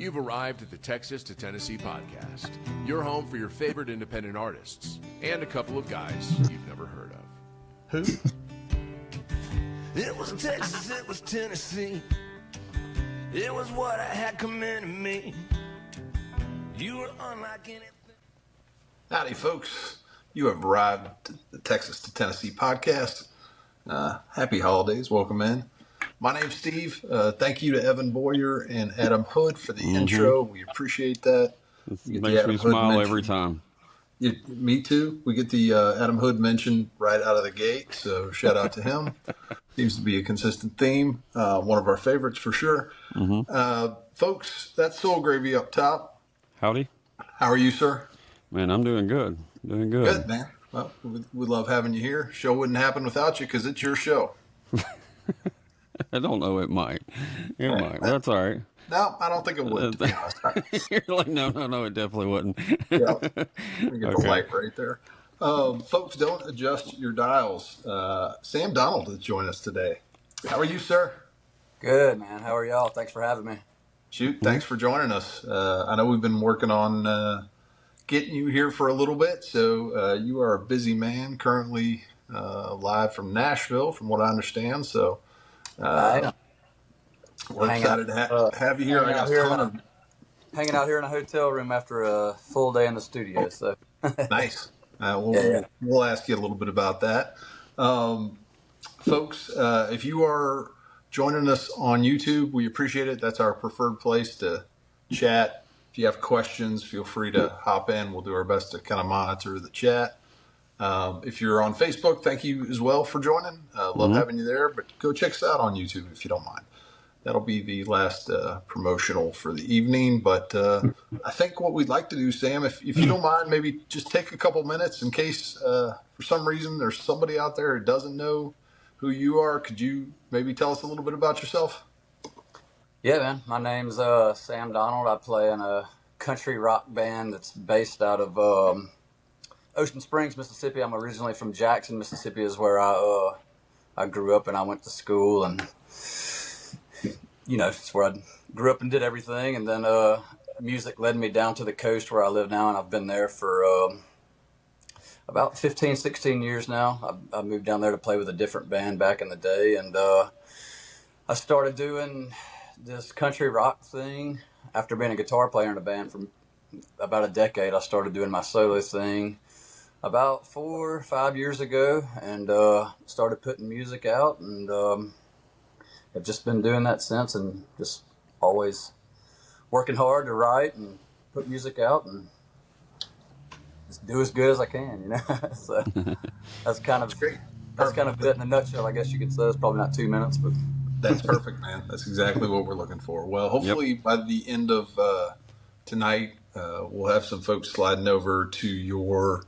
You've arrived at the Texas to Tennessee podcast, your home for your favorite independent artists and a couple of guys you've never heard of. Who? It was Texas, it was Tennessee. It was what I had coming to me. You were unlike anything. Howdy, folks. You have arrived at the Texas to Tennessee podcast. Happy holidays. Welcome in. My name's Steve. Thank you to Evan Boyer and Adam Hood for the intro. We appreciate that. It makes me smile every time. Me too. We get the Adam Hood mention right out of the gate, so shout out to him. Seems to be a consistent theme. One of our favorites for sure. Folks, that's Soul Gravy up top. Howdy. How are you, sir? Man, I'm doing good. Doing good. Good, man. Well, we love having you here. Show wouldn't happen without you because it's your show. I don't know. It might. It might. That's all right. No, I don't think it would. To be honest. You're like, no, it definitely wouldn't. Yeah, we get the light right there. Folks, don't adjust your dials. Sam Donald has joined us today. How are you, sir? Good, man. How are y'all? Thanks for having me. Shoot, thanks for joining us. I know we've been working on getting you here for a little bit, so you are a busy man, currently live from Nashville, from what I understand. So we're excited to have you here. I got a ton of hanging out here in a hotel room after a full day in the studio. So nice. We'll ask you a little bit about that. Folks, if you are joining us on YouTube, we appreciate it. That's our preferred place to chat. If you have questions, feel free to hop in. We'll do our best to kind of monitor the chat. If you're on Facebook, thank you as well for joining. Love having you there, but go check us out on YouTube if you don't mind. That'll be the last promotional for the evening. But I think what we'd like to do, Sam, if you don't mind, maybe just take a couple minutes in case for some reason there's somebody out there who doesn't know who you are. Could you maybe tell us a little bit about yourself? yeah, man. My name's Sam Donald. I play in a country rock band that's based out of Ocean Springs, Mississippi. I'm originally from Jackson, Mississippi, is where I grew up and I went to school, and it's where I grew up and did everything. And then music led me down to the coast where I live now, and I've been there for about 15, 16 years now. I moved down there to play with a different band back in the day, and I started doing this country rock thing after being a guitar player in a band for about a decade. I started doing my solo thing about 4 or 5 years ago, and started putting music out, and I've just been doing that since, and just always working hard to write and put music out and just do as good as I can, So that's kind of Great. That's kind of it in a nutshell, I guess you could say. It's probably not 2 minutes, but That's perfect, man. That's exactly what we're looking for. Well, hopefully by the end of tonight, we'll have some folks sliding over to your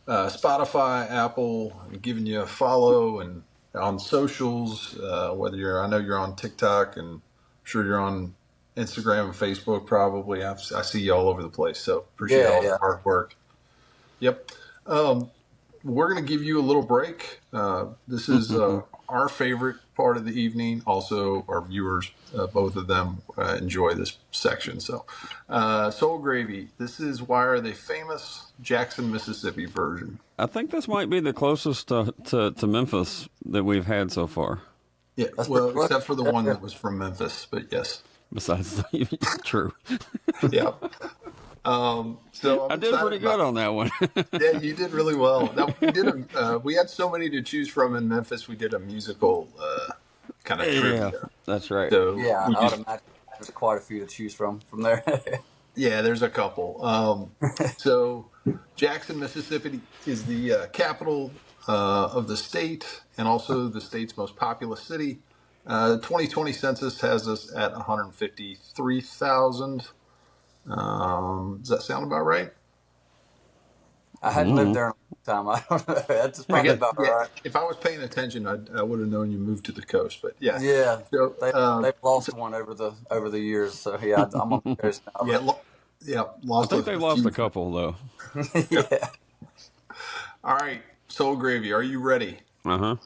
Spotify, Apple, and giving you a follow, and on socials, I know you're on TikTok, and I'm sure you're on Instagram and Facebook probably. I see you all over the place, so appreciate all the hard work. Yep. We're going to give you a little break. This is our favorite part of the evening. Also, our viewers, both of them, enjoy this section. So, Soul Gravy, this is Why Are They Famous? Jackson, Mississippi version. I think this might be the closest to Memphis that we've had so far. Yeah, well, except for the one that was from Memphis, but yes. Besides, true. Yeah. So I did pretty good on that one. Yeah, you did really well. Now, we had so many to choose from in Memphis. We did a musical kind of trivia. Yeah, that's right. I So would imagine there's quite a few to choose from there. yeah, there's a couple. So Jackson, Mississippi is the capital of the state and also the state's most populous city. The 2020 census has us at 153,000. Does that sound about right? I hadn't lived there in a long time. I don't know. That's probably about right. If I was paying attention, I would have known you moved to the coast. But yeah, So, they've lost one over the years. So yeah, I'm on the coast now. Lost. I think they lost a couple though. Yeah. All right, Soul Gravy, are you ready? I'm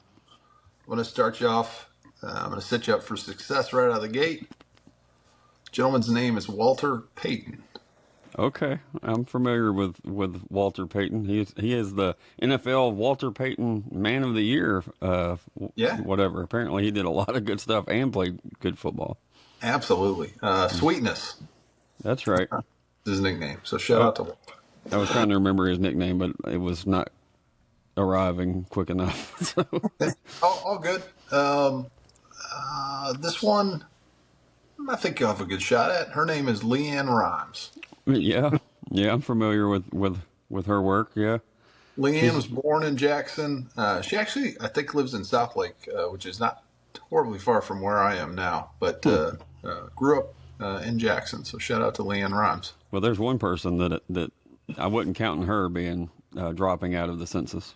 going to start you off. I'm going to set you up for success right out of the gate. Gentleman's name is Walter Payton. Okay, I'm familiar with Walter Payton. He is the NFL Walter Payton Man of the Year. Yeah, Whatever. Apparently, he did a lot of good stuff and played good football. absolutely. Sweetness That's right. is his nickname. So shout Oh, out to Walter. I was trying to remember his nickname, but it was not arriving quick enough. So, All good. This one, I think you'll have a good shot at. Her name is Leanne Rhymes. yeah, I'm familiar with her work. Yeah. Leanne was born in Jackson. She actually, I think, lives in Southlake, which is not horribly far from where I am now, but grew up in Jackson. So shout out to Leanne Rhymes. Well, there's one person that I wouldn't count in her being dropping out of the census.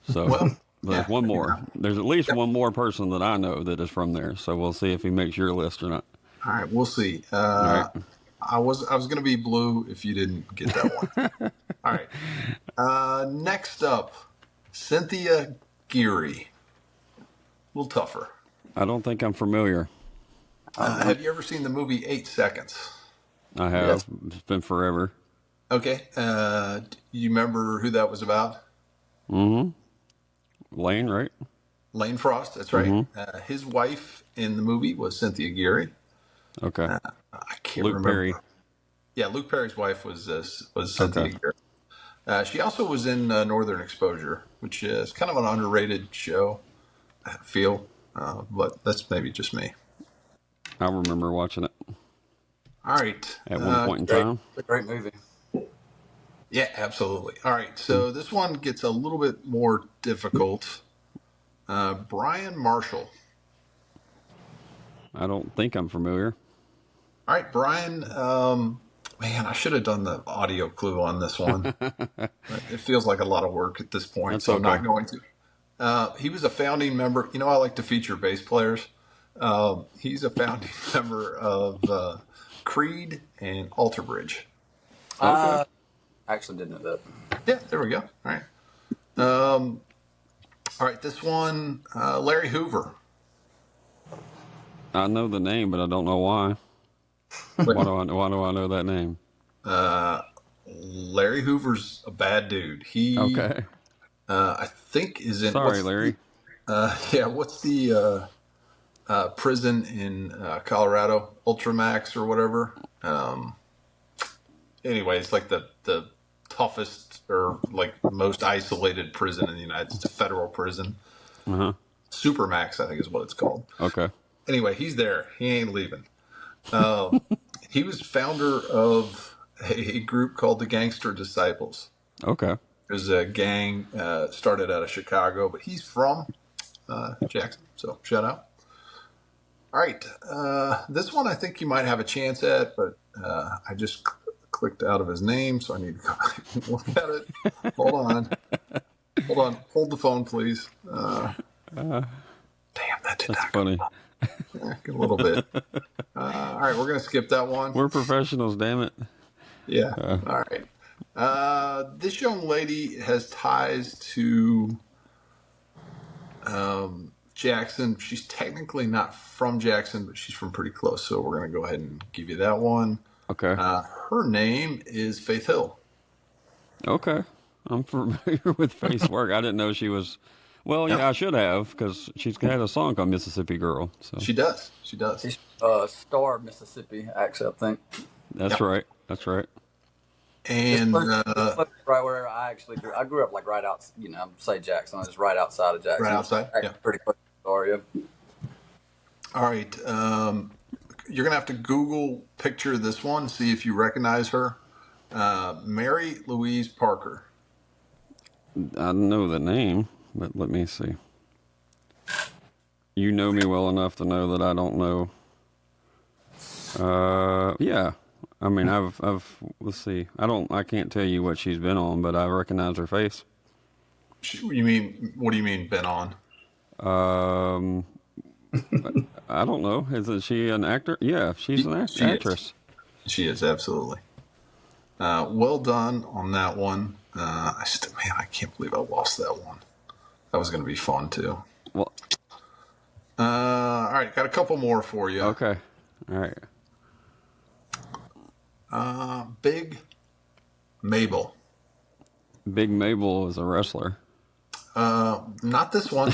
So, Well, but there's one more. There's at least one more person that I know that is from there. So we'll see if he makes your list or not. All right, we'll see. All right. I was going to be blue if you didn't get that one. All right. Next up, Cynthia Geary. A little tougher. I don't think I'm familiar. Have you ever seen the movie 8 Seconds? I have. Yes. It's been forever. Okay. You remember who that was about? Lane, right? Lane Frost. That's right. His wife in the movie was Cynthia Geary. Okay. I can't Luke remember. Perry. Yeah, Luke Perry's wife was Cynthia Geary. She also was in Northern Exposure, which is kind of an underrated show, I feel. But that's maybe just me. I remember watching it All right. at one point in time. It's a great movie. Yeah, absolutely. All right. So this one gets a little bit more difficult. Brian Marshall. I don't think I'm familiar. All right, Brian. Man, I should have done the audio clue on this one. It feels like a lot of work at this point, That's so I'm okay. not going to. He was a founding member. You know, I like to feature bass players. He's a founding member of Creed and Alter Bridge. I actually didn't know that. Yeah, there we go. All right. All right, this one, Larry Hoover. I know the name, but I don't know why. Why do I know that name? Larry Hoover's a bad dude. He, Okay. I think, is in. Sorry, Larry. What's the prison in Colorado? Ultramax or whatever. Anyway, it's like the toughest or like most isolated prison in the United States. It's a federal prison. Supermax, I think, is what it's called. Okay. Anyway, he's there. He ain't leaving. He was founder of a group called the Gangster Disciples. Okay. It was a gang started out of Chicago, but he's from Jackson. So shout out. All right. This one I think you might have a chance at, but I just clicked out of his name, so I need to go back and look at it. Hold on. Hold the phone, please. Damn, that did That's not funny. go well. A little bit. All right, we're going to skip that one. We're professionals, damn it. Yeah. All right. This young lady has ties to Jackson. She's technically not from Jackson, but she's from pretty close. So we're going to go ahead and give you that one. Okay. Her name is Faith Hill. Okay. I'm familiar with Faith's work. I didn't know she was. Well, yeah, I should have because she's had a song called Mississippi Girl. So She does. She's Star, Mississippi, actually, I think. that's right. That's right. And This place right where I actually grew. I grew up like right out, say Jackson. I was right outside of Jackson. Right outside? Actually, Yeah. Pretty close to Star, yeah. all right, you're going to have to Google picture this one, see if you recognize her. Mary Louise Parker. I know the name, but let me see. You know me well enough to know that I don't know. Yeah. I mean, let's see. I can't tell you what she's been on, but I recognize her face. What do you mean been on? I don't know. Isn't she an actor? Yeah, she's an She is. actress. She is, absolutely. Well done on that one. I can't believe I lost that one. That was going to be fun, too. Well, All right, got a couple more for you. okay. All right. Big Mabel. Big Mabel is a wrestler. Not this one.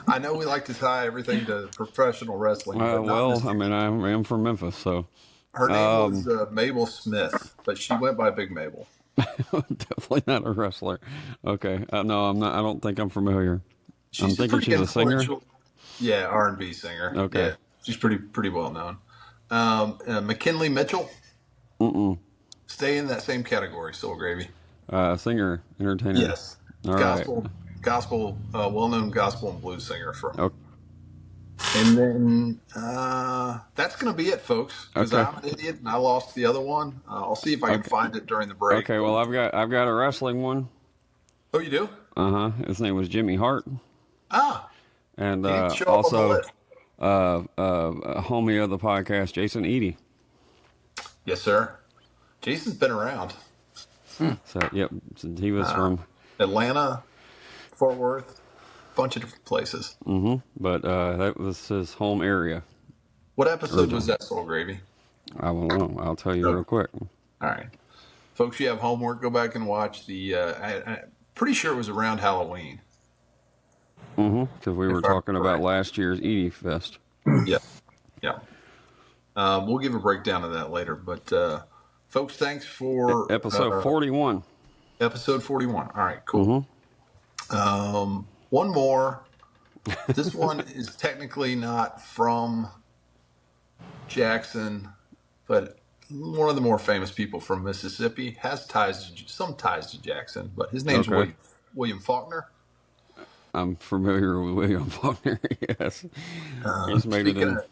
I know we like to tie everything to professional wrestling, but not this. I mean, I am from Memphis, so Her name was Mabel Smith, but she went by Big Mabel. definitely not a wrestler. Okay, no, I'm not. I don't think I'm familiar. I'm She's thinking pretty she's a singer. influential. Yeah, R&B singer. Okay. Yeah, she's pretty well known. McKinley Mitchell. Stay in that same category, Soul Gravy. Singer, entertainer. Yes. All Gospel, right. well-known gospel and blues singer from. Okay. And then that's going to be it, folks. Because Okay. I'm an idiot and I lost the other one. I'll see if I can find it during the break. Okay. Well, I've got a wrestling one. Oh, you do? His name was Jimmy Hart, and he didn't show up on the also list. a homie of the podcast, Jason Eady. Yes, sir. Jason's been around. So yep, he was from Atlanta, Fort Worth, bunch of different places. but that was his home area. What episode was that, Soul Gravy? I don't know. I'll tell you real quick. All right. Folks, you have homework. Go back and watch the, I'm pretty sure it was around Halloween. Because we were talking about last year's Edie Fest. Yeah. Yeah. We'll give a breakdown of that later. But, folks, thanks for Episode 41. Episode 41. All right, cool. One more. This one is technically not from Jackson, but one of the more famous people from Mississippi, has some ties to Jackson, but his name's Okay. William Faulkner. I'm familiar with William Faulkner. Yes, he's made it Speaking in. of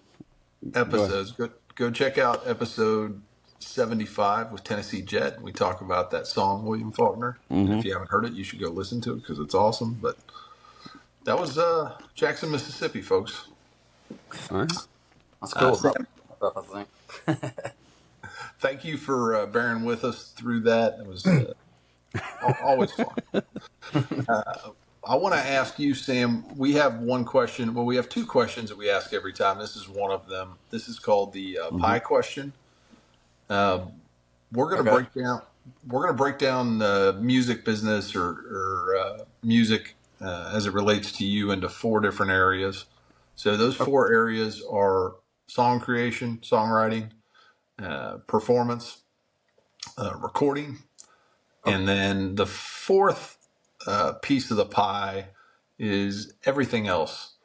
episodes, go check out episode 75 with Tennessee Jet. We talk about that song, William Faulkner. And if you haven't heard it, you should go listen to it because it's awesome. But that was Jackson, Mississippi, folks. All right. That's cool Sam, stuff, I think. thank you for bearing with us through that. It was always fun. I want to ask you, Sam, we have one question. Well, we have two questions that we ask every time. This is one of them. This is called the pie question. We're going to break down the music business or music as it relates to you into four different areas. So those four areas are song creation, songwriting, performance, recording, and then the fourth piece of the pie is everything else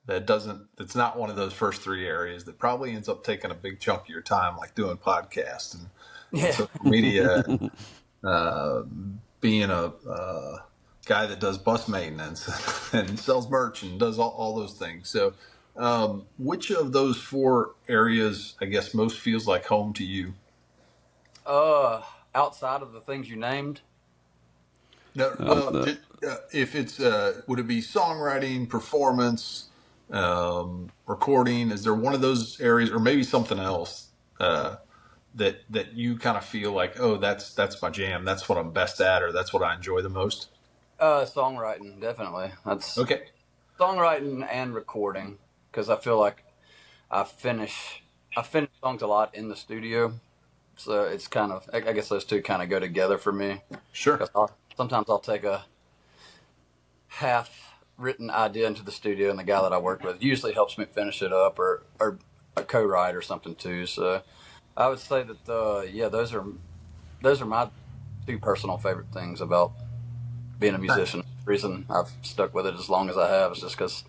that's not one of those first three areas that probably ends up taking a big chunk of your time, like doing podcasts and social media, being a guy that does bus maintenance and sells merch and does all those things. So which of those four areas, I guess, most feels like home to you? Outside of the things you named, No, well, if it's would it be songwriting, performance, recording? Is there one of those areas, or maybe something else that you kind of feel like, oh, that's my jam. That's what I'm best at, or that's what I enjoy the most? songwriting, definitely. That's Okay. songwriting and recording, because I feel like I finish songs a lot in the studio. So it's kind of, I guess those two kind of go together for me. Sure. 'Cause sometimes I'll take a half written idea into the studio, and the guy that I work with usually helps me finish it up, or a co-write or something too. So I would say that those are my two personal favorite things about being a musician. The reason I've stuck with it as long as I have is just because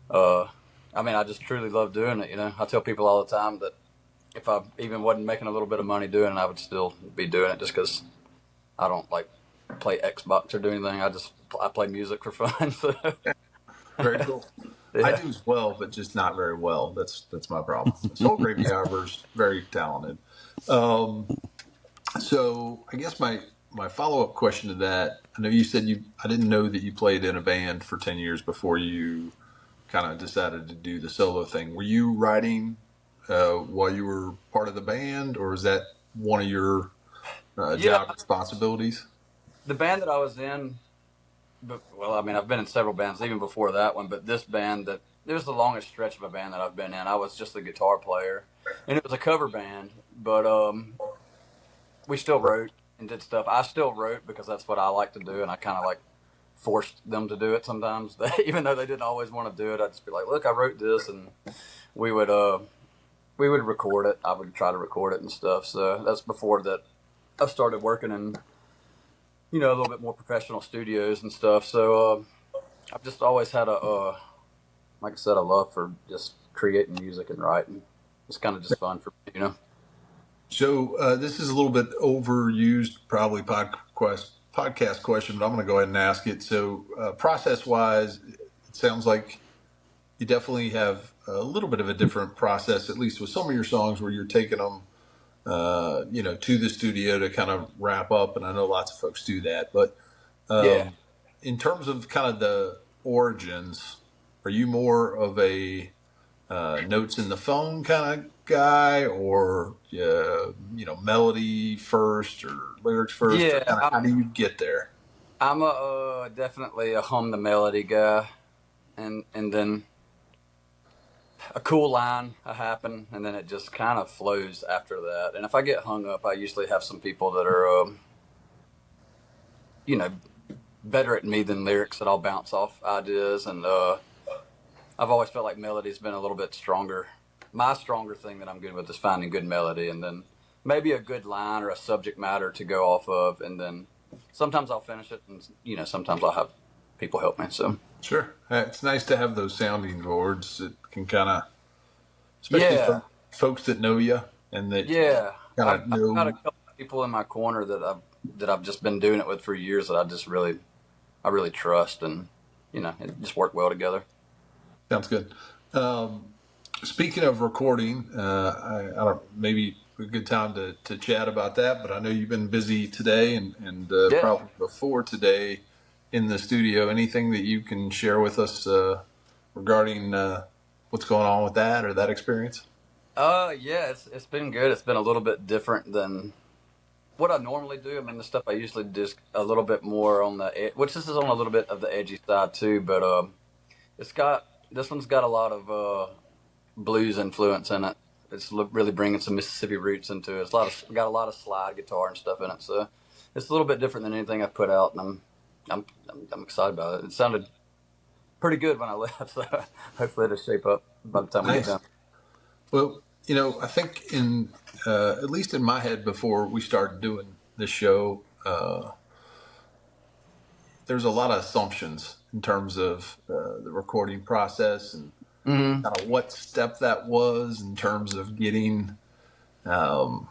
I just truly love doing it. I tell people all the time that if I even wasn't making a little bit of money doing it, I would still be doing it just because I don't like play Xbox or do anything. I play music for fun. So. Very cool. I do as well, but just not very well. That's my problem. Soul Gravy, however, is very talented. So I guess my follow-up question to that, I know you said I didn't know that you played in a band for 10 years before you kind of decided to do the solo thing. Were you writing while you were part of the band, or is that one of your job responsibilities? The band that I was in, I've been in several bands even before that one, but this band, it was the longest stretch of a band that I've been in. I was just the guitar player. and it was a cover band, but we still wrote and did stuff. I still wrote because that's what I like to do, and I kind of like forced them to do it sometimes. Even though they didn't always want to do it, I'd just be like, "Look, I wrote this," and we would we would record it. I would try to record it and stuff. So that's before that I started working in a little bit more professional studios and stuff. So I've just always had like I said, a love for just creating music and writing. It's kind of just fun for me. So this is a little bit overused, probably podcast question, but I'm going to go ahead and ask it. So process-wise, it sounds like you definitely have a little bit of a different process, at least with some of your songs, where you're taking them, to the studio to kind of wrap up. And I know lots of folks do that. But Yeah. in terms of kind of the origins, are you more of a notes in the phone kind of guy, or melody first or lyrics first, or Yeah, kind of how do you get there? I'm a definitely a hum the melody guy, and then a cool line happen, and then it just kind of flows after that. And if I get hung up, I usually have some people that are you know better at me than lyrics that I'll bounce off ideas, and I've always felt like melody's been a little bit stronger. My stronger thing that I'm good with is finding good melody, and then maybe a good line or a subject matter to go off of, and then sometimes I'll finish it, and sometimes I'll have people help me. So Sure. It's nice to have those sounding boards. It can kind of, especially yeah, for folks that know you and that yeah, kind I've, of I've got a know. couple of people in my corner that I've just been doing it with for years that I really trust, and it just worked well together. Sounds good. Speaking of recording, I don't, maybe a good time to chat about that, but I know you've been busy today and Yeah. probably before today in the studio. Anything that you can share with us regarding what's going on with that or that experience? Yeah, it's been good. It's been a little bit different than what I normally do. I mean, the stuff I usually do is a little bit more on which this is on a little bit of the edgy side too, but this one's got a lot of blues influence in it. It's really bringing some Mississippi roots into it. Got a lot of slide guitar and stuff in it, so it's a little bit different than anything I've put out, and I'm excited about it. It sounded pretty good when I left, so hopefully it'll shape up by the time we get Nice. done. Well, I think in at least in my head before we started doing this show, there's a lot of assumptions in terms of the recording process and Hmm. kind of what step that was in terms of getting, um,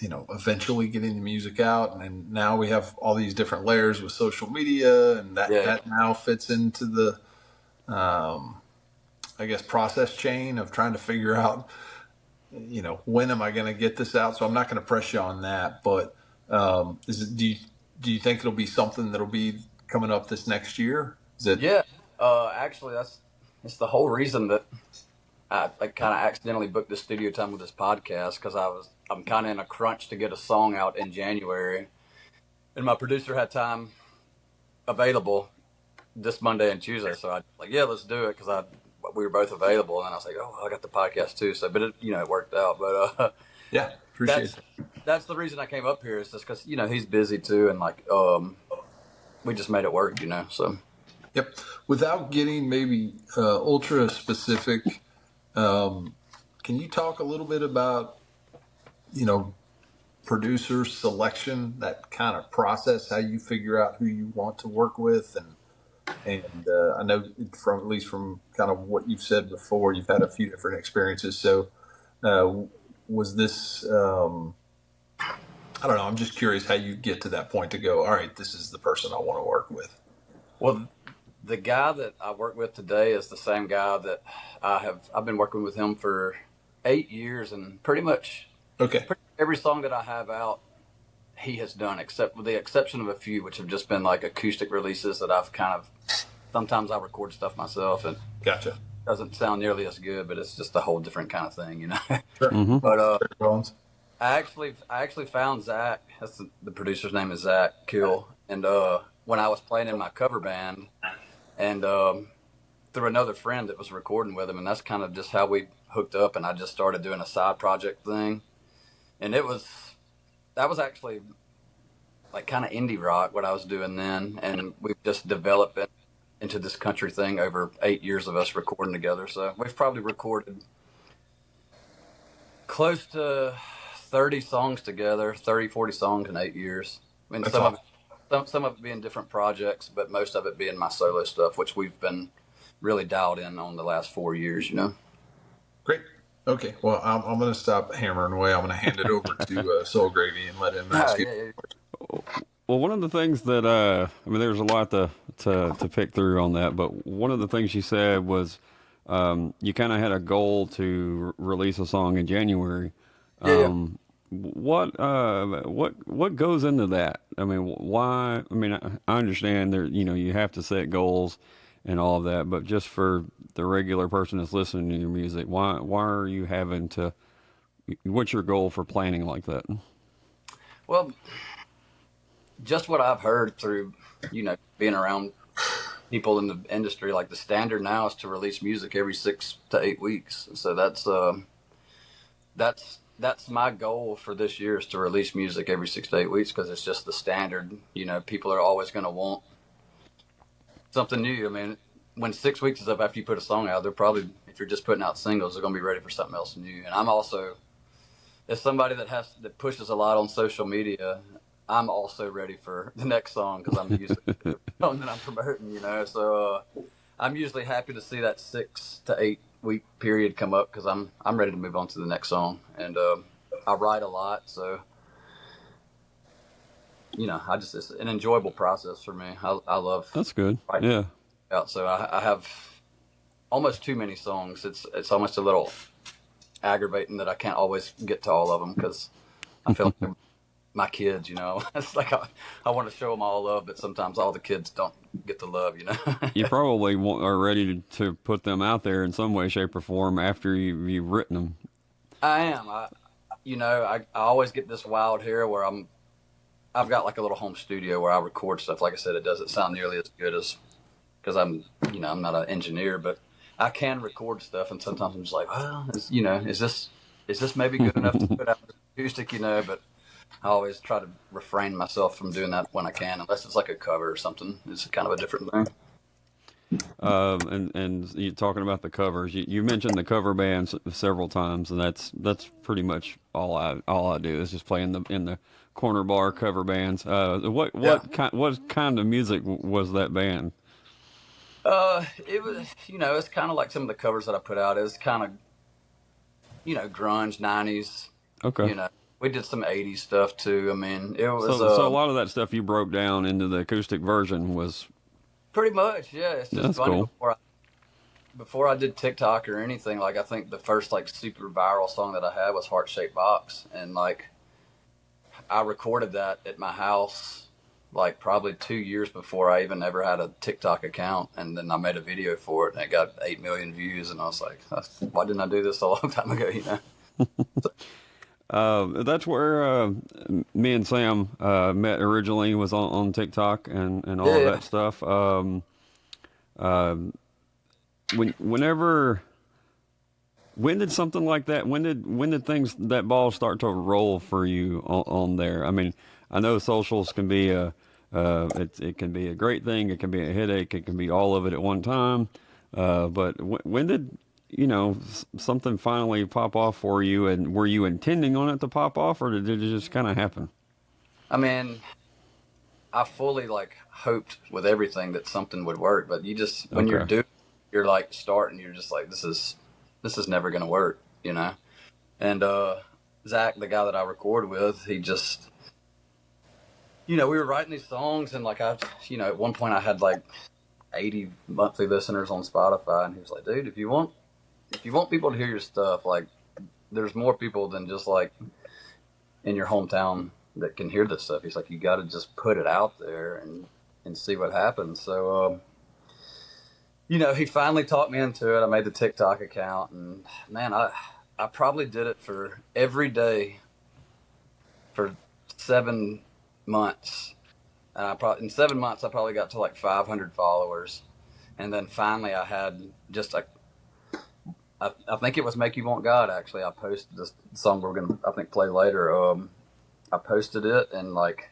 eventually getting the music out. And now we have all these different layers with social media, and Yeah, that now fits into the, um, I guess, process chain of trying to figure out, when am I going to get this out? So I'm not going to press you on that, but do you think it'll be something that'll be coming up this next year? Is it yeah. Actually, it's the whole reason that I kind of accidentally booked the studio time with this podcast because I'm kind of in a crunch to get a song out in January, and my producer had time available this Monday and Tuesday, so I like, yeah, let's do it because we were both available, and I was like, oh, I got the podcast too, so but it worked out, but Yeah, appreciate that's it. that's the reason I came up here is just because he's busy too, and like we just made it work, so. Yep. Without getting maybe ultra specific, can you talk a little bit about, you know, producer selection, that kind of process, how you figure out who you want to work with, and I know from at least from kind of what you've said before, you've had a few different experiences. So, uh, was this? I don't know. I'm just curious how you get to that point to go. All right, this is the person I want to work with. Well, the guy that I work with today is the same guy that I've been working with him for 8 years, and pretty much Okay, every song that I have out, he has done, except with the exception of a few, which have just been like acoustic releases that I've kind of sometimes I record stuff myself and it gotcha. doesn't sound nearly as good, but it's just a whole different kind of thing. Sure. Mm-hmm. But Sure, Rollins. I actually found Zach. That's the producer's name is Zach Kill, and when I was playing in my cover band, and through another friend that was recording with him, and that's kind of just how we hooked up, and I just started doing a side project thing, and that was actually like kind of indie rock what I was doing then, and we've just developed it into this country thing over 8 years of us recording together. So we've probably recorded close to 30 songs together, 30, 40 songs in 8 years. I mean, That's awesome. some of it being different projects, but most of it being my solo stuff, which we've been really dialed in on the last 4 years, you know? Great. Okay. Well, I'm going to stop hammering away. I'm going to hand it over to Soul Gravy and let him ask you. Yeah. Well, one of the things that I mean, there's a lot to pick through on that, but one of the things you said was you kind of had a goal to release a song in January. Yeah. What goes into that? I mean, why? I mean, I understand there. You know, you have to set goals and all of that, but just for the regular person that's listening to your music, why are you having to? What's your goal for planning like that? Well, just what I've heard through, you know, being around people in the industry, like the standard now is to release music every 6 to 8 weeks. So that's my goal for this year, is to release music every 6 to 8 weeks, because it's just the standard. You know, people are always going to want something new. I mean, when 6 weeks is up after you put a song out, they're probably, if you're just putting out singles, they're going to be ready for something else new. And I'm also, as somebody that pushes a lot on social media, I'm also ready for the next song, because I'm used to the song that I'm promoting, you know. So I'm usually happy to see that 6 to 8 week period come up, because I'm ready to move on to the next song. And I write a lot, so you know, it's an enjoyable process for me. I love That's good. writing Yeah. out. So I have almost too many songs. It's almost a little aggravating that I can't always get to all of them, because I feel like they're my kids, you know. It's like I want to show them all love, but sometimes all the kids don't get the love, you know. You probably are ready to put them out there in some way, shape, or form after you've written them. I am. I always get this wild here where I've got like a little home studio where I record stuff. Like I said, it doesn't sound nearly as good as, because I'm not an engineer, but I can record stuff. And sometimes I'm just like, well, is this maybe good enough to put out acoustic, you know? But I always try to refrain myself from doing that when I can, unless it's like a cover or something. It's kind of a different thing. And you're talking about the covers. You mentioned the cover bands several times, and that's pretty much all I do is just play in the corner bar cover bands. What kind of music was that band? It was, it's kind of like some of the covers that I put out. It was kind of, grunge, 90s. Okay. We did some 80s stuff too. I mean, it was so a lot of that stuff you broke down into the acoustic version was pretty much, yeah. It's just that's funny. cool. Before I did TikTok or anything, like I think the first like super viral song that I had was Heart Shaped Box, and like I recorded that at my house like probably 2 years before I even ever had a TikTok account, and then I made a video for it, and it got 8 million views, and I was like, why didn't I do this a long time ago? That's where me and Sam met originally, was on TikTok and all of that stuff. When did something like that? When did that ball start to roll for you on there? I mean, I know socials can be it can be a great thing, it can be a headache, it can be all of it at one time. But when did something finally pop off for you, and were you intending on it to pop off, or did it just kind of happen? I mean, I fully like hoped with everything that something would work, but you just, when you're like starting, you're just like, this is never going to work, And Zach, the guy that I record with, he just, we were writing these songs, and like at one point I had like 80 monthly listeners on Spotify, and he was like, dude, if you want people to hear your stuff, like there's more people than just like in your hometown that can hear this stuff. He's like, you got to just put it out there and see what happens. So, he finally talked me into it. I made the TikTok account, and man, I probably did it for every day for 7 months. And in 7 months, I probably got to like 500 followers. And then finally I had just I think it was "Make You Want God." Actually, I posted this song we're gonna I think play later. I posted it and like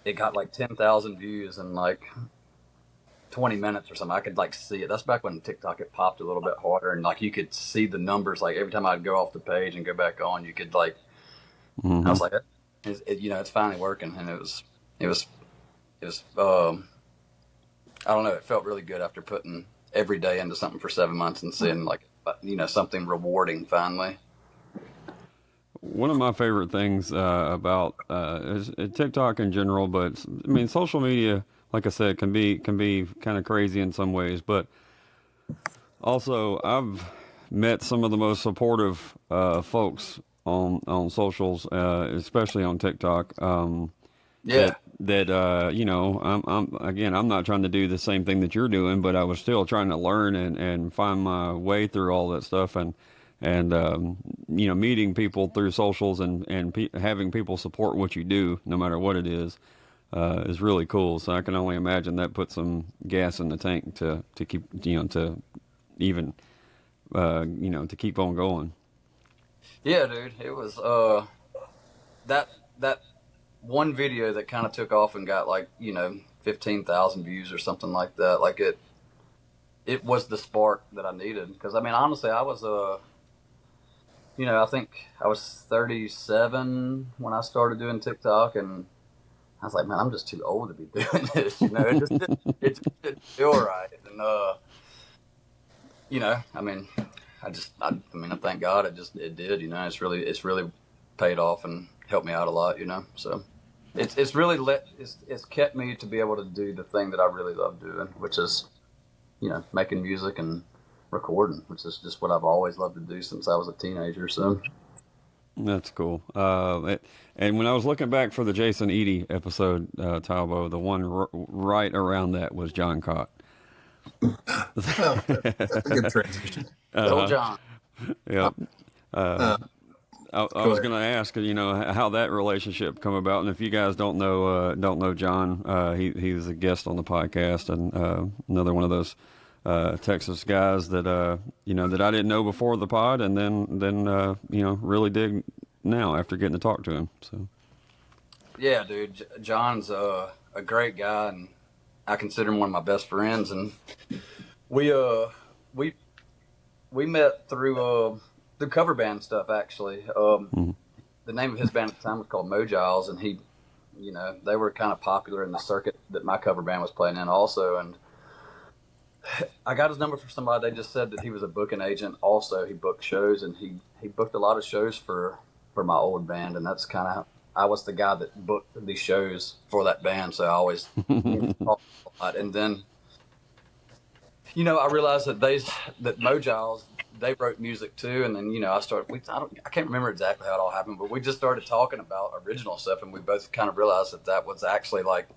it got like 10,000 views in like 20 minutes or something. I could like see it. That's back when TikTok had popped a little bit harder, and like you could see the numbers. Like every time I'd go off the page and go back on, you could like. I was like, it's finally working, and it was I don't know. It felt really good after putting every day into something for 7 months and seeing like something rewarding finally. One of my favorite things about is TikTok in general, but I mean social media, like I said, can be kind of crazy in some ways. But also, I've met some of the most supportive folks on socials, especially on TikTok. Yeah. I'm not trying to do the same thing that you're doing, but I was still trying to learn and find my way through all that stuff, and meeting people through socials and having people support what you do, no matter what it is really cool. So I can only imagine that put some gas in the tank to keep to even to keep on going. Yeah, dude. It was that one video that kind of took off and got like 15,000 views or something like that. Like it was the spark that I needed, because I mean honestly I was I think I was 37 when I started doing TikTok, and I was like, man, I'm just too old to be doing this. It just didn't feel right, and I mean, I thank God it did. It's really paid off and helped me out a lot. So it's really it's kept me to be able to do the thing that I really love doing, which is making music and recording, which is just what I've always loved to do since I was a teenager. So that's cool. And when I was looking back for the Jason Eady episode, Talbot, the one right around that was John Cott. That's a good transition. Old John. Yep. I was going to ask, how that relationship come about, and if you guys don't know John, he's a guest on the podcast, and another one of those Texas guys that that I didn't know before the pod, and then really dig now after getting to talk to him. So yeah, dude, John's a great guy, and I consider him one of my best friends. And we met through the cover band stuff actually. The name of his band at the time was called Mojiles, and he, they were kind of popular in the circuit that my cover band was playing in also. And I got his number from somebody. They just said that he was a booking agent. Also, he booked shows, and he booked a lot of shows for my old band, and that's kind of I was the guy that booked these shows for that band. So I always talked a lot. And then, I realized that Mojiles, they wrote music too. And then, I can't remember exactly how it all happened, but we just started talking about original stuff, and we both kind of realized that was actually like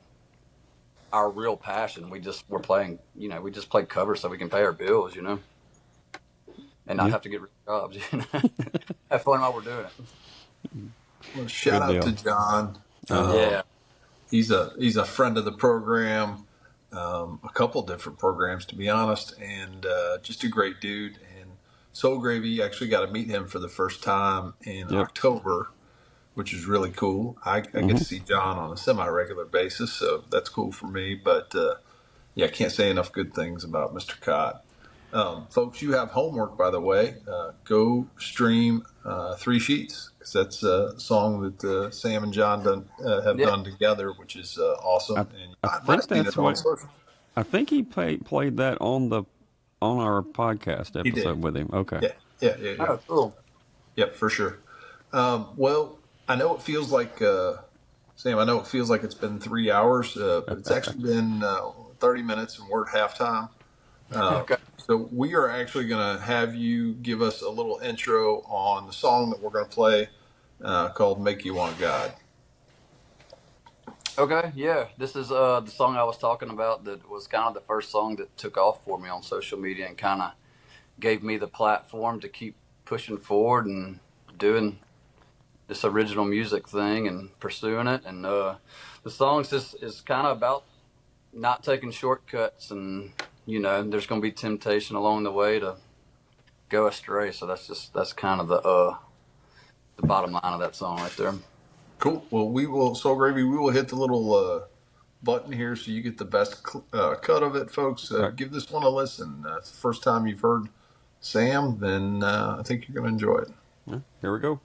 our real passion. We're playing, we just play covers so we can pay our bills, and not have to get real jobs, Have fun while we're doing it. Well, shout out to John. Yeah. He's a friend of the program, a couple different programs, to be honest, and just a great dude. And Soul Gravy, actually got to meet him for the first time in October, which is really cool. I get to see John on a semi-regular basis, so that's cool for me. But I can't say enough good things about Mr. Cott. Folks, you have homework, by the way. Go stream 3 Sheets, because that's a song that Sam and John have done together, which is awesome. I think that's what. I think he played that on our podcast episode with him. Okay. Yeah. Oh, cool. Yep, for sure. Well, I know it feels like Sam. I know it feels like it's been 3 hours, but it's actually been 30 minutes, and we're at halftime. Okay. So we are actually going to have you give us a little intro on the song that we're going to play, called "Make You Want God." Okay, yeah. This is the song I was talking about that was kind of the first song that took off for me on social media and kind of gave me the platform to keep pushing forward and doing this original music thing and pursuing it. And the song is kind of about not taking shortcuts, and there's going to be temptation along the way to go astray. So that's kind of the bottom line of that song right there. Cool. Well, we will, Soul Gravy, we will hit the little button here so you get the best cut of it, folks. All right. Give this one a listen. It's the first time you've heard Sam, then I think you're going to enjoy it. Yeah, here we go.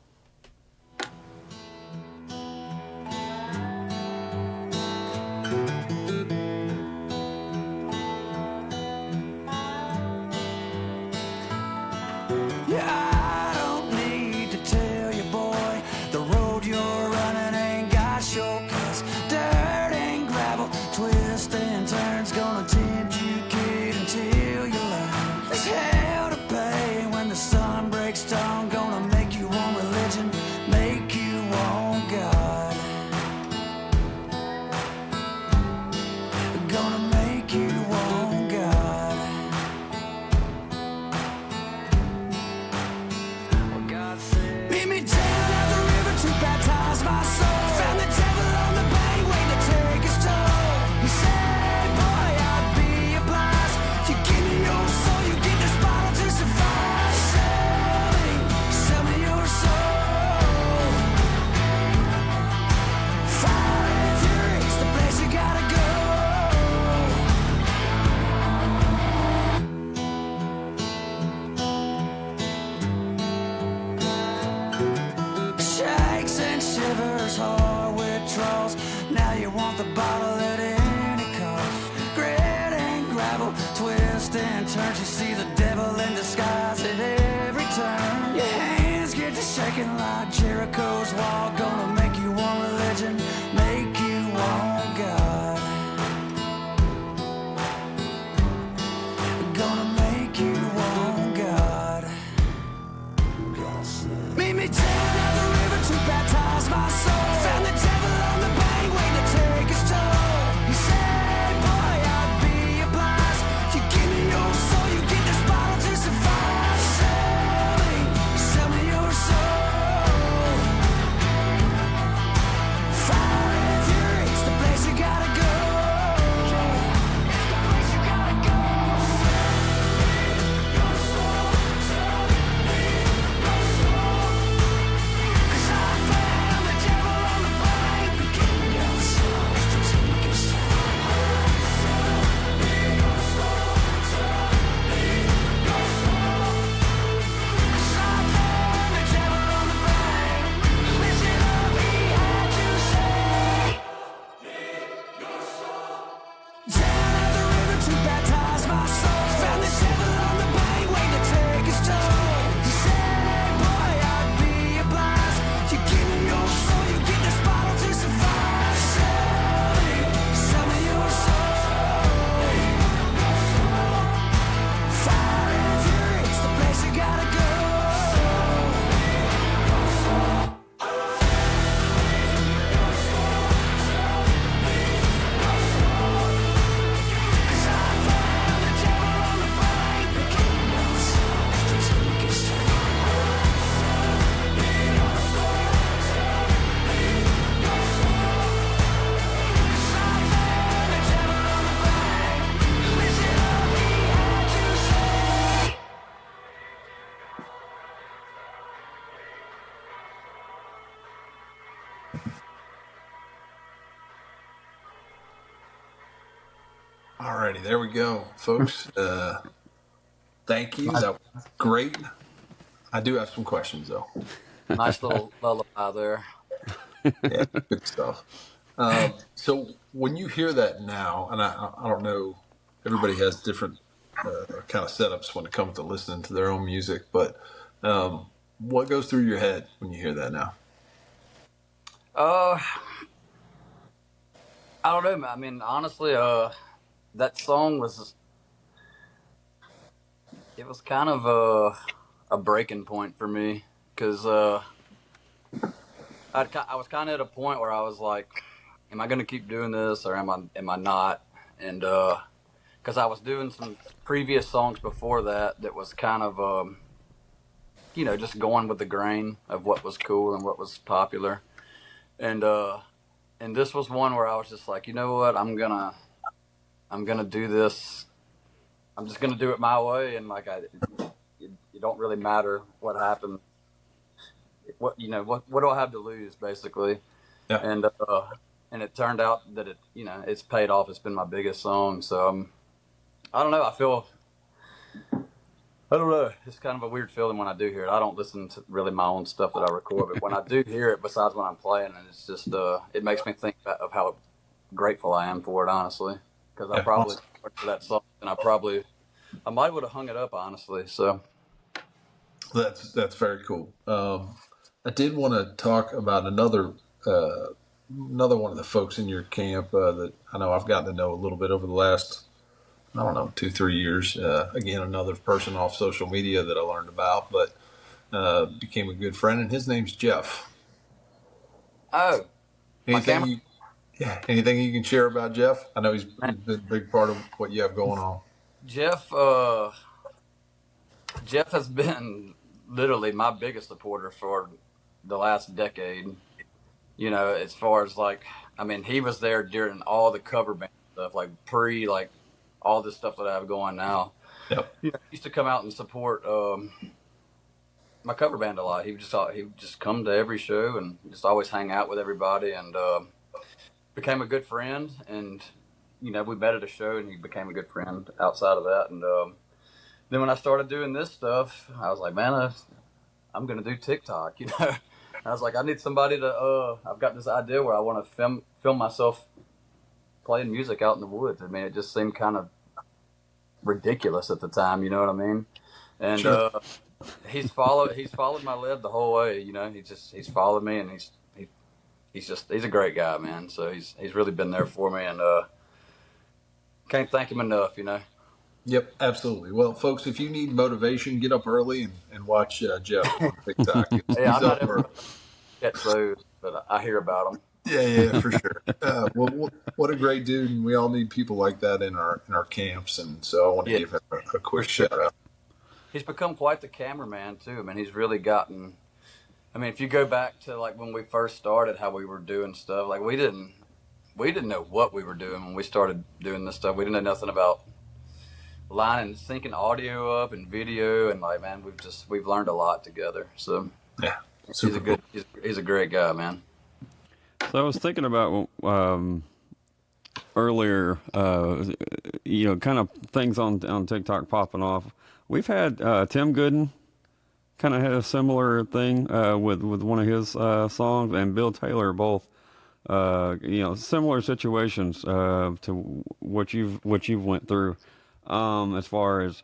Yeah, I don't need to tell you, boy, the road you're running ain't got shortcuts. Dirt and gravel, twists and turns, gonna tempt you, kid, until you learn. There's hell to pay when the sun breaks dawn, gonna make you want religion, make you want God. Gonna make you want God. Meet me down at the river to baptize my soul. Found the devil on the bank waiting to take his toll. He said, boy, I'd be obliged. You give me your soul, you get this bottle to survive. Sell me your soul. Fire and fury, it's the place you gotta go. Shakes and shivers, hard withdrawals. Now you want the bottle at any cost. Grit and gravel, twist and turns. You see the devil in disguise at every turn. Your hands get to shaking like Jericho's wall. Gonna make you want religion, make you want God. Gonna make you want God. Meet me down at the river to baptize my soul. Found the devil on the bank waiting to take his toll. He said, boy, I'd be obliged. You give me your soul, you get this bottle to survive. Sell me your soul. Fire and fury, it's the place you gotta go. It's the place you gotta go. Cause I found the devil on the bank. We came down south to take his Cause I found the devil on the bank. Listen up, we had to say. Down at the river to baptize my soul. Found the devil on the bank waiting to take his toll. He said, boy, I'd be obliged. You give me your soul, you get this bottle to survive. Sell me your soul. Fire and fury, it's the place you gotta go. Cause I found the devil on the bank. We came down south to take his Cause I found the devil on the bank. Listen up, we had to say. Alrighty, there we go, folks. Thank you. That was great. I do have some questions, though. Nice little lullaby there. Yeah, good stuff. So when you hear that now, and I don't know, everybody has different kind of setups when it comes to listening to their own music, but what goes through your head when you hear that now? Uh, I don't know, man. I mean, honestly, that song was kind of a breaking point for me because I was kind of at a point where I was like, am I going to keep doing this or am I not? And because I was doing some previous songs before that was kind of just going with the grain of what was cool and what was popular. And this was one where I was just like, you know what, I'm gonna do this. I'm just gonna do it my way, and like it don't really matter what happened. What do I have to lose, basically? Yeah. And it turned out that it's paid off. It's been my biggest song. So I don't know. I don't know. It's kind of a weird feeling when I do hear it. I don't listen to really my own stuff that I record, but when I do hear it, besides when I'm playing, and it's just it makes me think of how grateful I am for it, honestly. Because I probably for that song, and I might would have hung it up, honestly. So That's very cool. I did want to talk about another one of the folks in your camp that I know I've gotten to know a little bit over the last, I don't know, 2-3 years. Again, another person off social media that I learned about, but became a good friend, and his name's Jeff. oh, Anything you can share about Jeff? I know he's been a big part of what you have going on. Jeff has been literally my biggest supporter for the last decade. As far as he was there during all the cover band stuff, like all this stuff that I have going now. Yep. He used to come out and support my cover band a lot. He would just come to every show and just always hang out with everybody, and became a good friend. And we met at a show, and he became a good friend outside of that. And then when I started doing this stuff, I was like, man, I'm gonna do TikTok. I was like, I need somebody to. I've got this idea where I want to film myself playing music out in the woods. I mean, it just seemed kind of ridiculous at the time. You know what I mean? And Sure. he's followed my lead the whole way. He's followed me, and he's a great guy, man. So he's really been there for me, and can't thank him enough. Yep, absolutely. Well, folks, if you need motivation, get up early and watch Jeff on TikTok. Yeah, I'm not ever catch those, but I hear about them. Yeah, for sure. Well, what a great dude, and we all need people like that in our camps. And so I want to give him a quick shout out. He's become quite the cameraman too. I mean, he's really gotten. I mean, if you go back to when we first started, how we were doing stuff, we didn't know what we were doing when we started doing this stuff. We didn't know nothing about lining, syncing audio up and video, and man, we've learned a lot together. So Yeah, he's a great guy, man. So I was thinking about earlier, kind of things on TikTok popping off. We've had Tim Gooden kind of had a similar thing with one of his songs, and Bill Taylor both. Similar situations to what you've went through, as far as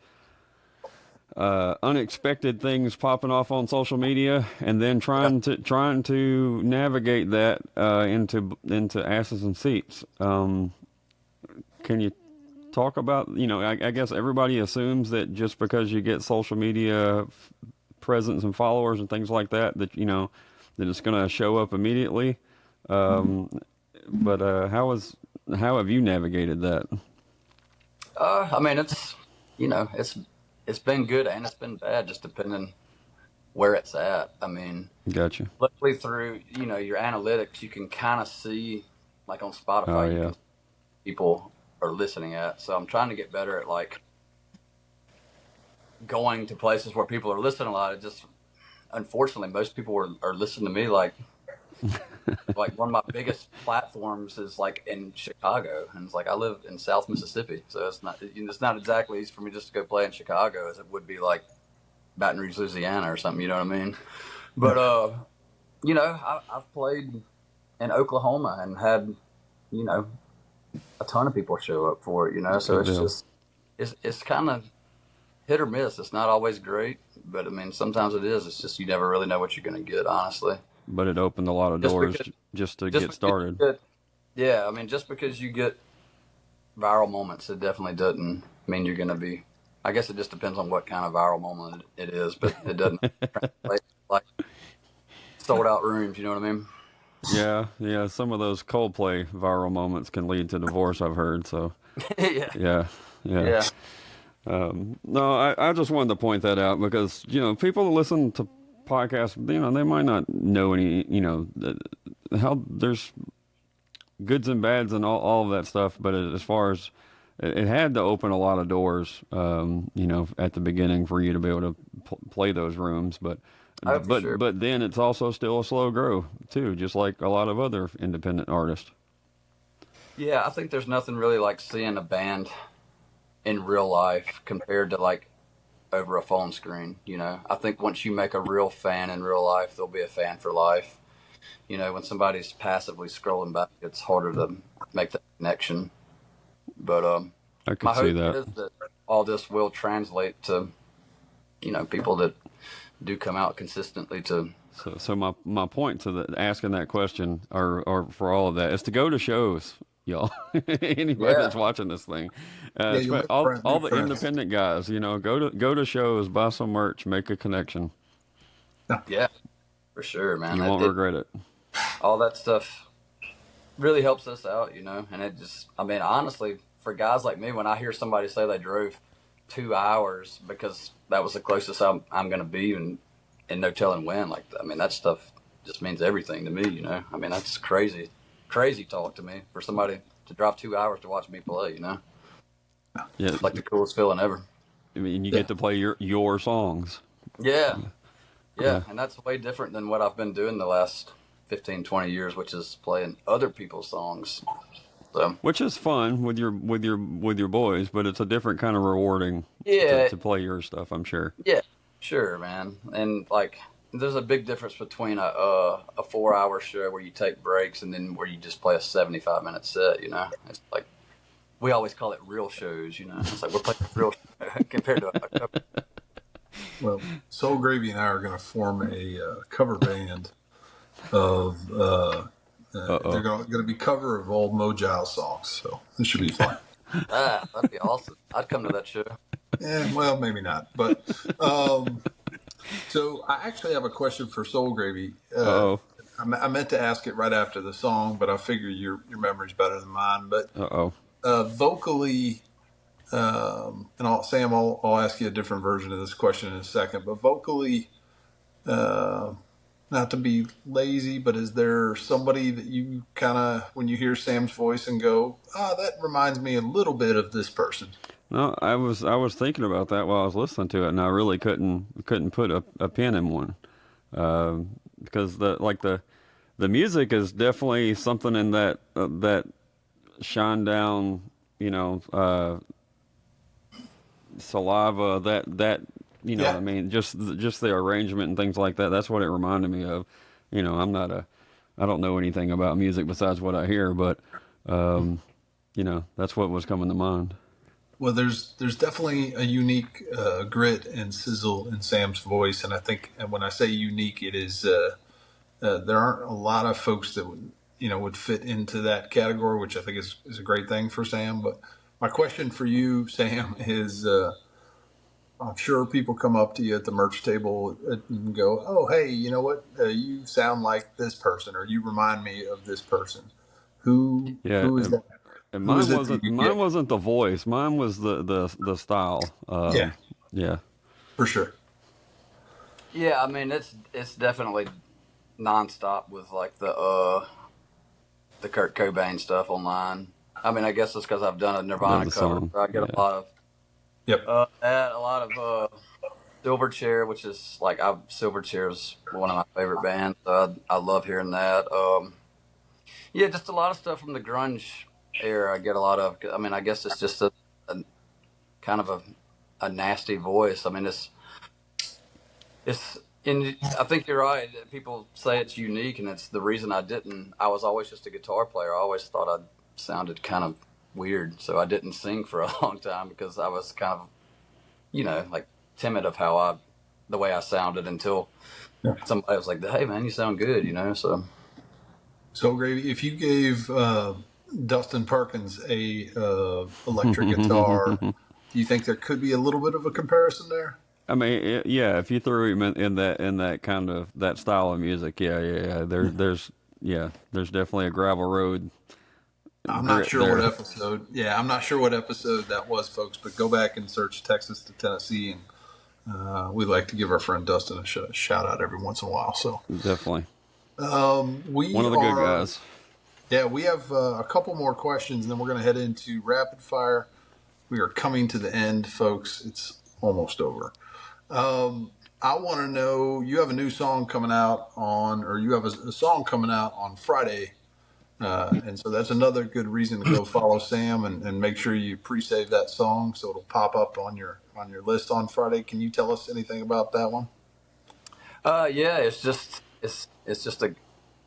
unexpected things popping off on social media, and then trying to navigate that into asses and seats. Can you talk about, I guess everybody assumes that just because you get social media presence and followers and things like that that it's going to show up immediately. But how have you navigated that? I mean, it's been good and it's been bad, just depending where it's at. I mean, Gotcha. luckily through your analytics, you can kind of see on Spotify, you can see people are listening at. So I'm trying to get better at going to places where people are listening a lot. It just, unfortunately, most people are listening to me one of my biggest platforms is in Chicago, and it's I live in South Mississippi, so it's not exactly easy for me just to go play in Chicago as it would be Baton Rouge, Louisiana or something. You know what I mean? But I've played in Oklahoma and had a ton of people show up for it. So it's kind of hit or miss. It's not always great, but I mean sometimes it is. It's just you never really know what you're going to get, honestly. But it opened a lot of doors just to get started. Yeah, I mean, just because you get viral moments, it definitely doesn't mean you're going to be. I guess it just depends on what kind of viral moment it is, but it doesn't translate sold out rooms. You know what I mean? Yeah. Some of those Coldplay viral moments can lead to divorce, I've heard. So yeah. No, I just wanted to point that out because people that listen to podcasts, they might not know any, how there's goods and bads and all of that stuff. But as far as it had to open a lot of doors, at the beginning for you to be able to play those rooms, but Oh, for sure. but then it's also still a slow grow too, just like a lot of other independent artists. Yeah, I think there's nothing really like seeing a band in real life compared to like over a phone screen. I think once you make a real fan in real life, they'll be a fan for life. When somebody's passively scrolling back, it's harder to make that connection. But I could my see hope that. is that all this will translate to, people that do come out consistently to. So my point to asking that question or for all of that is to go to shows, y'all. Anybody Yeah, that's watching this thing, Yeah, you'll make all new the friends. independent guys, go to shows, buy some merch, make a connection. yeah, for sure, man. You won't regret it. All that stuff really helps us out, and it just, I mean, honestly, for guys like me, when I hear somebody say they drove 2 hours because that was the closest I'm going to be, and no telling when, like, I mean, that stuff just means everything to me, I mean, that's crazy, crazy talk to me for somebody to drive 2 hours to watch me play, Yeah, It's like the coolest feeling ever. I mean, you Yeah. get to play your songs. Yeah. Yeah. And that's way different than what I've been doing the last 15, 20 years, which is playing other people's songs. So, Which is fun with your boys, but it's a different kind of rewarding yeah, to play your stuff, I'm sure. yeah, sure, man. And like, there's a big difference between a 4 hour show where you take breaks and then where you just play a 75-minute set. It's like we always call it real shows. It's like we're playing a real show compared to a cover. Well, Soul Gravy and I are going to form a cover band of. They're going to be cover of old Mo Giles songs, so this should be fun. That'd be awesome. I'd come to that show. Yeah, well, maybe not, but so I actually have a question for Soul Gravy. Uh-oh. I meant to ask it right after the song, but I figure your memory's better than mine. But Uh-oh. vocally, and Sam, I'll ask you a different version of this question in a second. But vocally, not to be lazy, but is there somebody that you kind of, when you hear Sam's voice and go, that reminds me a little bit of this person? No, I was thinking about that while I was listening to it, and I really couldn't put a pin in one, because the music is definitely something in that shine down, saliva, that Yeah. I mean, just the arrangement and things like that. That's what it reminded me of. I don't know anything about music besides what I hear, but that's what was coming to mind. Well, there's definitely a unique grit and sizzle in Sam's voice, and I think, and when I say unique, it is there aren't a lot of folks that would fit into that category, which I think is a great thing for Sam. But my question for you, Sam, is I'm sure people come up to you at the merch table and go, "Oh, hey, you know what? You sound like this person, or you remind me of this person." Who is that? And Who is mine it wasn't that you get? the voice. Mine was the style. Yeah, Yeah. for sure. Yeah, I mean it's definitely nonstop with like the Kurt Cobain stuff online. I mean, I guess it's because I've done a Love Nirvana the cover. song. So I get Yeah. a lot of Yep. that, a lot of Silverchair, which is like Silverchair is one of my favorite bands. So I love hearing that. Yeah, just a lot of stuff from the grunge era. I get a lot of. I mean, I guess it's just a kind of a nasty voice. I mean, it's. And I think you're right. People say it's unique, and it's the reason I didn't. I was always just a guitar player. I always thought I sounded kind of weird, so I didn't sing for a long time because I was kind of, like timid of the way I sounded until somebody was like, "Hey, man, you sound good," So So, Gravy, if you gave Dustin Perkins a electric guitar, do you think there could be a little bit of a comparison there? I mean, yeah. If you threw him in that kind of that style of music, yeah. There's definitely a gravel road. I'm not sure there. what episode. Yeah, I'm not sure what episode that was, folks. But go back and search Texas to Tennessee, and we like to give our friend Dustin a shout out every once in a while. So Definitely we one of the good guys. Yeah, we have a couple more questions, and then we're going to head into rapid fire. We are coming to the end, folks. It's almost over. I want to know, you have a new song coming out on, or you have a song coming out on Friday. And so that's another good reason to go follow Sam and make sure you pre-save that song so it'll pop up on your list on Friday. Can you tell us anything about that one? Yeah, it's just a.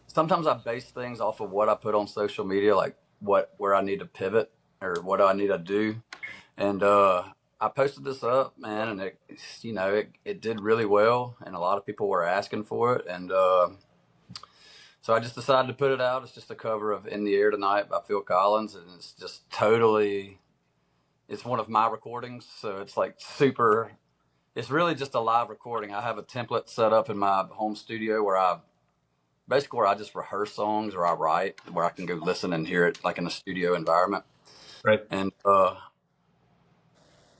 Sometimes I base things off of what I put on social media, like where I need to pivot or what do I need to do. And I posted this up, man, and it did really well, and a lot of people were asking for it, and so I just decided to put it out. It's just a cover of "In the Air Tonight" by Phil Collins, and it's just totally. It's one of my recordings, so it's like super. It's really just a live recording. I have a template set up in my home studio where I just rehearse songs or I write, where I can go listen and hear it like in a studio environment. Right. And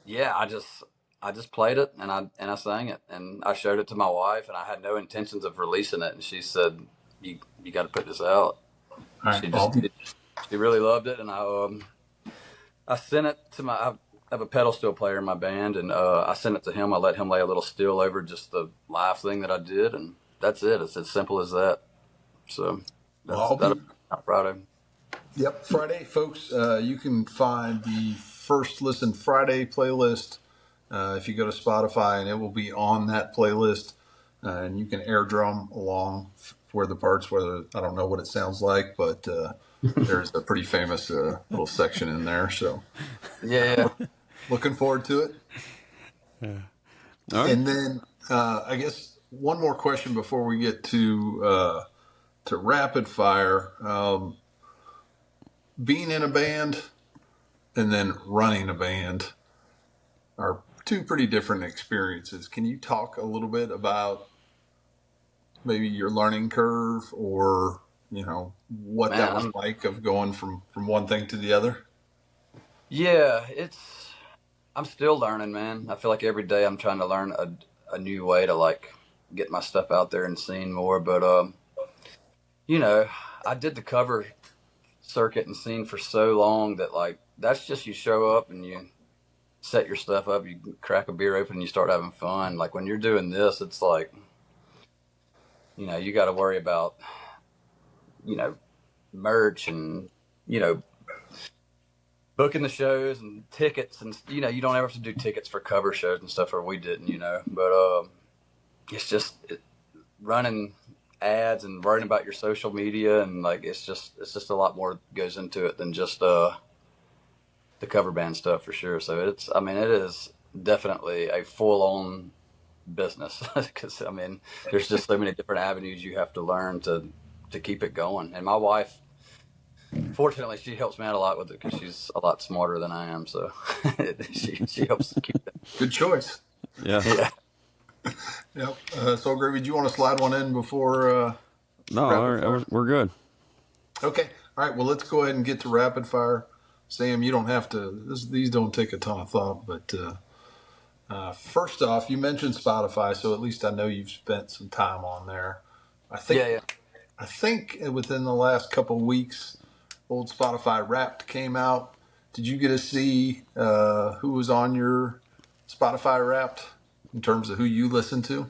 yeah, I just played it and I sang it and I showed it to my wife and I had no intentions of releasing it and she said you got to put this out. All right. She really loved it and I sent it to I have a pedal steel player in my band and I sent it to him. I let him lay a little steel over just the live thing that I did and that's it. It's as simple as that. So that'll be out Friday. Yep, Friday, folks. You can find the First Listen Friday playlist if you go to Spotify, and it will be on that playlist. And you can air drum along for the parts. Whether I don't know what it sounds like, but there's a pretty famous little section in there. So Yeah. looking forward to it. All right. And then I guess one more question before we get to rapid fire. Being in a band and then running a band are two pretty different experiences. Can you talk a little bit about maybe your learning curve or, what that was like of going from one thing to the other? Yeah, I'm still learning, man. I feel like every day I'm trying to learn a new way to like get my stuff out there and seen more. But, I did the cover circuit and scene for so long that like that's just you show up and you set your stuff up, you crack a beer open and you start having fun. Like when you're doing this, it's like you got to worry about merch and booking the shows and tickets and you don't ever have to do tickets for cover shows and stuff, or we didn't, but it's just running ads and worrying about your social media and like it's just a lot more goes into it than just the cover band stuff for sure. So it is definitely a full-on business because there's just so many different avenues you have to learn to keep it going. And my wife, fortunately, she helps me out a lot with it because she's a lot smarter than I am, so she helps keep it. Good choice. Yeah. Yep. So, Gravy, do you want to slide one in before? No, we're good. Okay. All right. Well, let's go ahead and get to rapid fire. Sam, you don't have to. These don't take a ton of thought, but first off, you mentioned Spotify, so at least I know you've spent some time on there. I think within the last couple of weeks, old Spotify Wrapped came out. Did you get to see who was on your Spotify Wrapped in terms of who you listen to?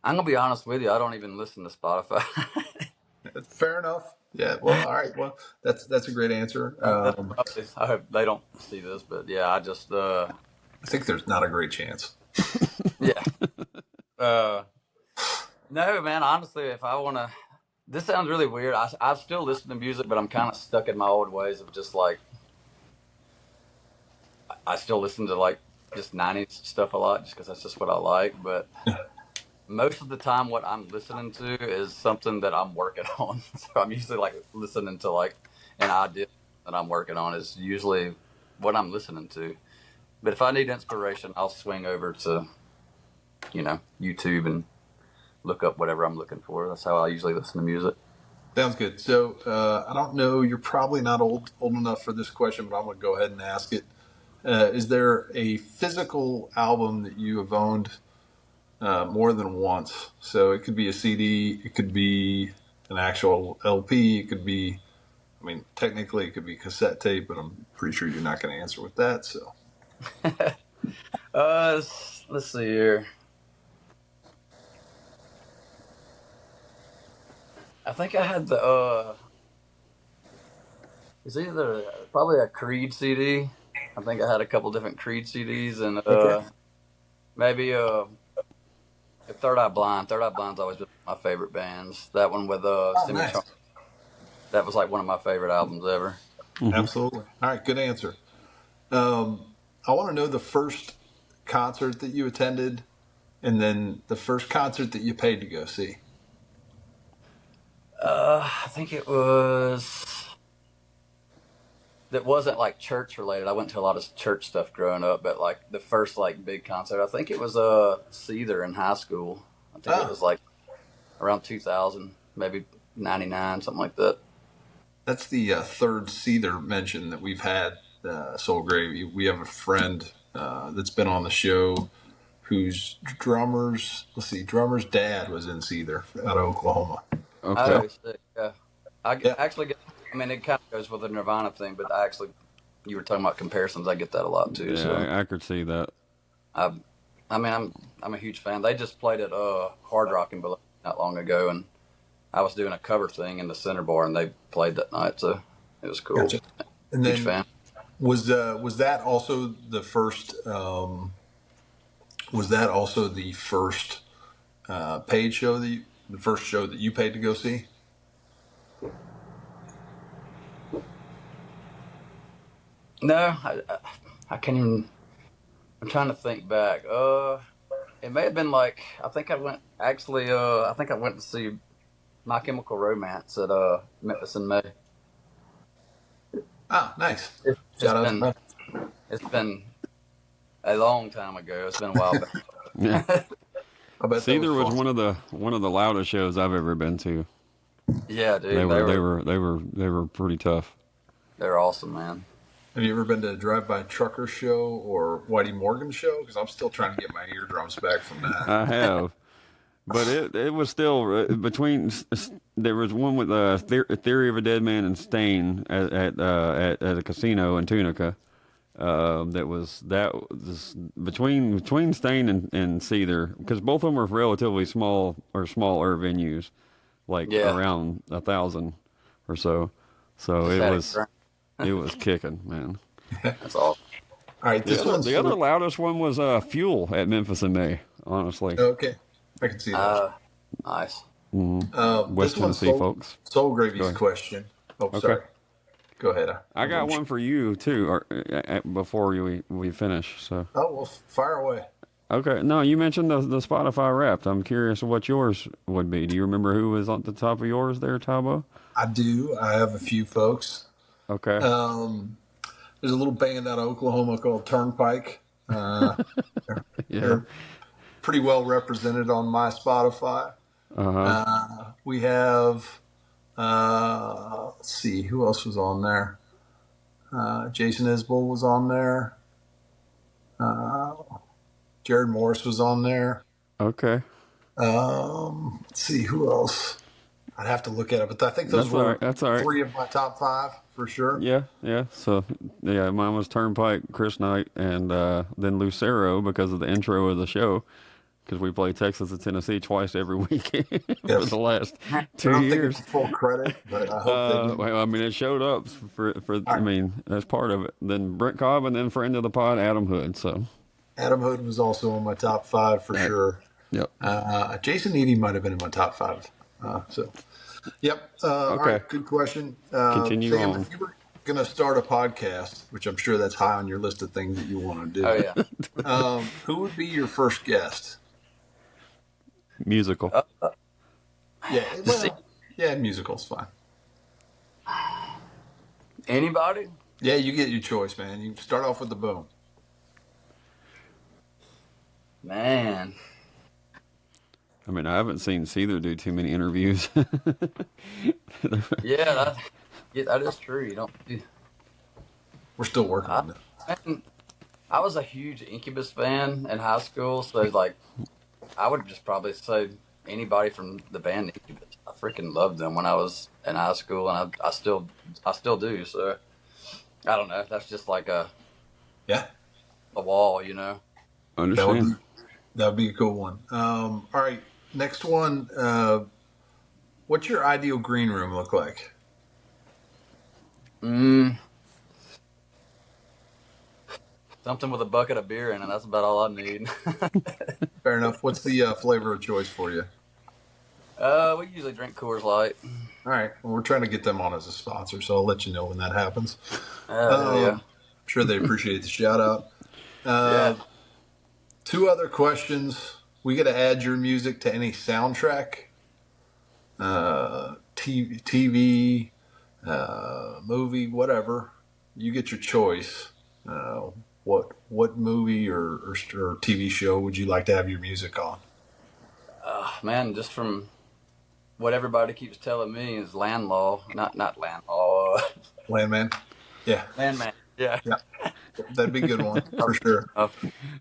I'm gonna be honest with you. I don't even listen to Spotify. Fair enough. Yeah. Well, all right. Well, that's a great answer. I hope they don't see this, but yeah, I just I think there's not a great chance. yeah. No, man. Honestly, if I want to, this sounds really weird. I still listen to music, but I'm kind of stuck in my old ways of just like I still listen to like just 90s stuff a lot, just because that's just what I like. But most of the time, what I'm listening to is something that I'm working on. So I'm usually like listening to like an idea that I'm working on is usually what I'm listening to. But if I need inspiration, I'll swing over to, YouTube and look up whatever I'm looking for. That's how I usually listen to music. Sounds good. So I don't know. You're probably not old enough for this question, but I'm going to go ahead and ask it. Is there a physical album that you have owned more than once? So it could be a CD, it could be an actual LP, it could be, technically it could be cassette tape, but I'm pretty sure you're not going to answer with that. So Let's see here. I think I had it's either probably a Creed CD. I think I had a couple different Creed CDs and Okay. maybe Third Eye Blind. Third Eye Blind's always been my favorite bands. That one with Oh, Semi nice. Charm. That was like one of my favorite albums ever. Absolutely. All right, good answer. I want to know the first concert that you attended, and then the first concert that you paid to go see. I think it was. That wasn't like church related. I went to a lot of church stuff growing up, but like the first like big concert, I think it was Seether in high school. I think it Oh, was like around 2000, maybe 99, something like that. that's the third Seether mention that we've had, Soul Gravy. We have a friend that's been on the show whose drummer's dad was in Seether out of Oklahoma. I Okay. always say, yeah. I Yeah, actually get. I mean, it kind of goes with the Nirvana thing, but you were talking about comparisons. I get that a lot too. Yeah, So I could see that. I, I mean, I'm a huge fan. They just played at Hard Rock in Biloxi not long ago, and I was doing a cover thing in the center bar, and they played that night, so it was cool. gotcha. And Huge then fan. was that also the first? Was that also the first paid show the first show that you paid to go see? No, I can't even. I'm trying to think back. It may have been like I think I went actually. I think I went to see My Chemical Romance at Memphis in May. Ah, nice. It's Shout out to been them. it's been a long time ago. It's been a while back. Yeah. I bet that was Seether was fun. one of the loudest shows I've ever been to. Yeah, dude, They were pretty tough. they're awesome, man. Have you ever been to a Drive-By Trucker show or Whitey Morgan show? Because I'm still trying to get my eardrums back from that. I have, but it was still between. There was one with Theory of a Dead Man and Stain at a casino in Tunica. That was between Stain and Seether, because both of them were relatively small or smaller venues, like Yeah, around 1,000 or so. So just it had a was it was kicking, man. That's awesome. All right, this one's The other loudest one was Fuel at Memphis in May. Honestly, okay. I can see that. Nice. This West one's Tennessee folks. Soul Go Gravy's ahead. question. Oh, Okay. sorry. Go ahead. I got one for you too, before we finish. So Oh, well, fire away. okay, no, you mentioned the Spotify Wrapped. I'm curious what yours would be. Do you remember who was on the top of yours there, Tabo? I do. I have a few folks. Okay. There's a little band out of Oklahoma called Turnpike. Yeah. They're pretty well represented on my Spotify. We have, let's see, who else was on there? Jason Isbell was on there. Jared Morris was on there. Okay. Let's see, who else? I'd have to look at it, but I think those That's all were right. That's all right. 3 of my top 5 for sure. Yeah, yeah. So, yeah, mine was Turnpike, Chris Knight, and then Lucero because of the intro of the show. Because we play Texas and Tennessee twice every weekend for Yes. the last I 2 don't think years. it's full credit, but I hope they do. Well, I mean, it showed up for. I mean, that's part of it. Then Brent Cobb, and then friend of the pod, Adam Hood. So, Adam Hood was also in my top 5 for sure. yep. Jason Eady might have been in my top 5. Yep. All Okay. right, good question. Continue Sam, on. if you were going to start a podcast, which I'm sure that's high on your list of things that you want to do, Oh yeah. who would be your first guest? Musical. Yeah, well, yeah, musical's fine. Anybody? Yeah, you get your choice, man. You start off with the boom. Man. I mean, I haven't seen Seether do too many interviews. Yeah, that is true. You don't. We're still working on it. Man, I was a huge Incubus fan in high school, so like, I would just probably say anybody from the band Incubus. I freaking loved them when I was in high school, and I still do. So I don't know. That's just like Yeah. a wall, you know. That would be Understand? that would be a cool one. All right, next one. What's your ideal green room look like? Mm, something with a bucket of beer in it. That's about all I need. Fair enough. What's the flavor of choice for you? We usually drink Coors Light. All right. Well, we're trying to get them on as a sponsor, so I'll let you know when that happens. Yeah. I'm sure they appreciate the shout out. Yeah. Two other questions. We got to add your music to any soundtrack, TV, movie, whatever. You get your choice. What movie or TV show would you like to have your music on? Man, just from what everybody keeps telling me is Land Law. Not Land Law. Landman? Yeah. Landman. Yeah. Yeah. That'd be a good one for sure.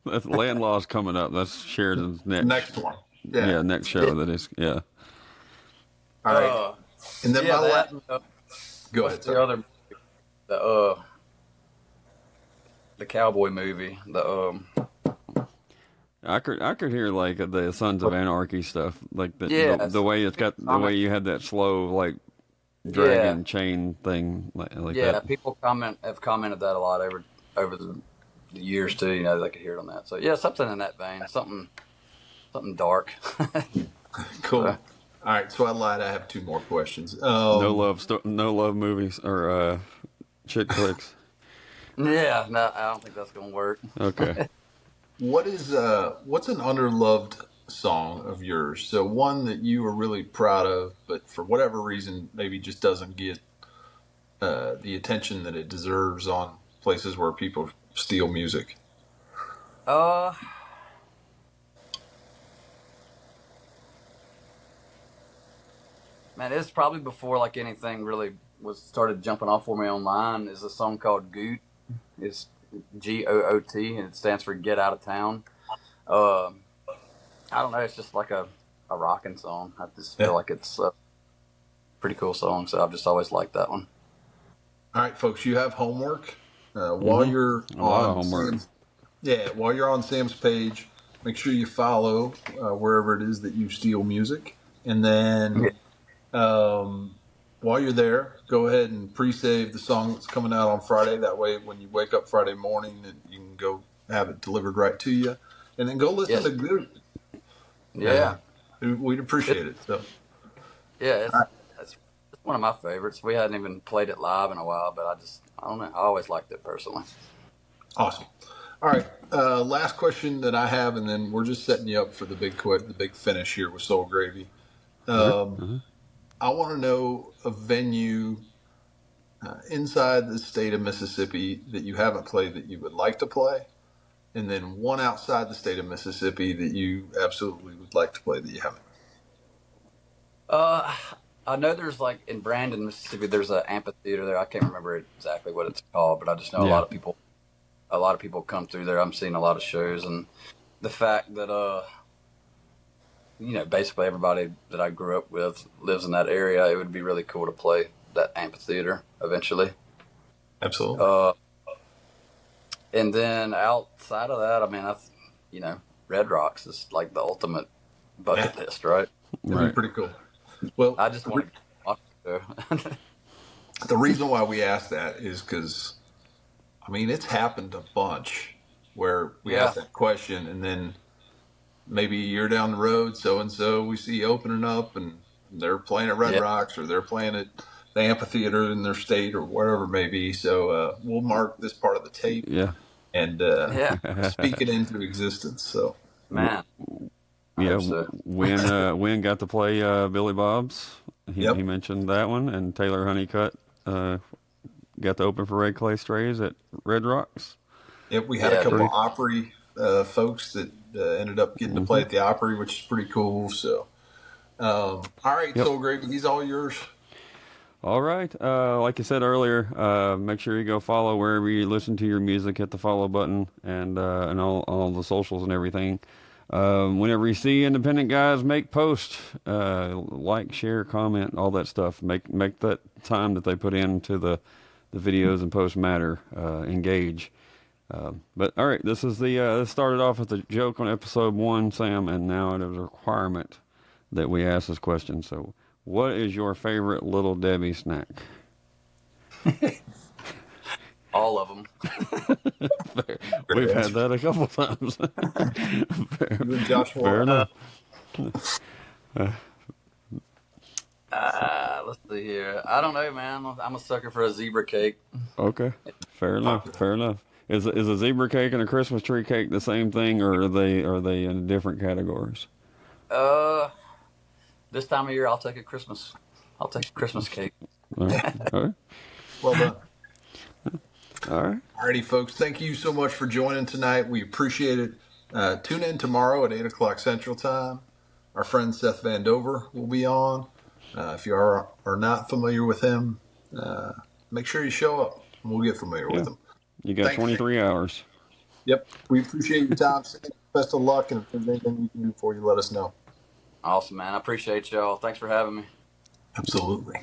That's land law's coming up. That's Sheridan's Next one. Yeah, Yeah. next show. That is. Yeah. All right. And then yeah, my that, last. Go ahead. the Sorry. other the cowboy movie. I could hear like the Sons of Anarchy stuff, like Yeah, the way it's got the way you had that slow like dragon chain thing like yeah, that. people have commented that a lot over the years too. You know, they could hear it on that. So yeah, something in that vein, something dark. Cool. All right. So I lied. I have two more questions. No love movies or chick flicks. Yeah, no, I don't think that's gonna work. Okay. What's an underloved song of yours? So one that you are really proud of, but for whatever reason, maybe just doesn't get the attention that it deserves on places where people steal music. Uh, Man, it's probably before like anything really was started jumping off for me online. Is a song called Goot. It's Goot, and it stands for Get Out of Town. I don't know. It's just like a rocking song. I just feel like it's a pretty cool song. So I've just always liked that one. All right, folks, you have homework. While you're on while you're on Sam's page, make sure you follow wherever it is that you steal music, and then while you're there, go ahead and pre-save the song that's coming out on Friday. That way, when you wake up Friday morning, you can go have it delivered right to you, and then go listen to Goot. Yeah, we'd appreciate it. So yeah, it's one of my favorites. We hadn't even played it live in a while, but I don't know. I always liked it personally. awesome. All right, last question that I have, and then we're just setting you up for the big finish here with Soul Gravy. I want to know a venue inside the state of Mississippi that you haven't played that you would like to play, and then one outside the state of Mississippi that you absolutely would like to play that you haven't. I know there's like in Brandon, Mississippi, there's an amphitheater there. I can't remember exactly what it's called, but I just know a lot of people come through there. I'm seeing a lot of shows, and the fact that basically everybody that I grew up with lives in that area. It would be really cool to play that amphitheater eventually. Absolutely. And then outside of that, I mean, Red Rocks is like the ultimate bucket list, right? That'd be pretty cool. Well, I just want to. the reason why we asked that is because, I mean, it's happened a bunch where we ask that question, and then maybe a year down the road, so-and-so we see opening up, and they're playing at Red Rocks, or they're playing at the amphitheater in their state, or wherever it may be. So we'll mark this part of the tape and speak it into existence. So, man. Yeah, Wynn got to play Billy Bob's. He mentioned that one, and Taylor Honeycutt got to open for Red Clay Strays at Red Rocks. Yep, we had a couple of Opry folks that ended up getting to play at the Opry, which is pretty cool. So, all right, Soul Gravy, he's all yours. All right. Like I said earlier, make sure you go follow wherever you listen to your music. Hit the follow button and all the socials and everything. Whenever you see independent guys make posts, like, share, comment, all that stuff. Make that time that they put into the videos and posts matter. Engage. But all right, this is this started off as a joke on episode 1, Sam, and now it is a requirement that we ask this question. So, what is your favorite Little Debbie snack? All of them. We've had that a couple times. You and Joshua. Fair enough. Let's see here. I don't know, man. I'm a sucker for a zebra cake. Okay, fair enough. Fair enough. Is a zebra cake and a Christmas tree cake the same thing, or are they in different categories? This time of year, I'll take a Christmas cake. All right. All right. Well done. All right. Alrighty, folks. Thank you so much for joining tonight. We appreciate it. Tune in tomorrow at 8 o'clock Central Time. Our friend Seth Vandover will be on. If you are not familiar with him, make sure you show up, and we'll get familiar with him. You got 23 hours. Yep. We appreciate your time. Best of luck, and if there's anything we can do for you, let us know. Awesome, man. I appreciate y'all. Thanks for having me. Absolutely.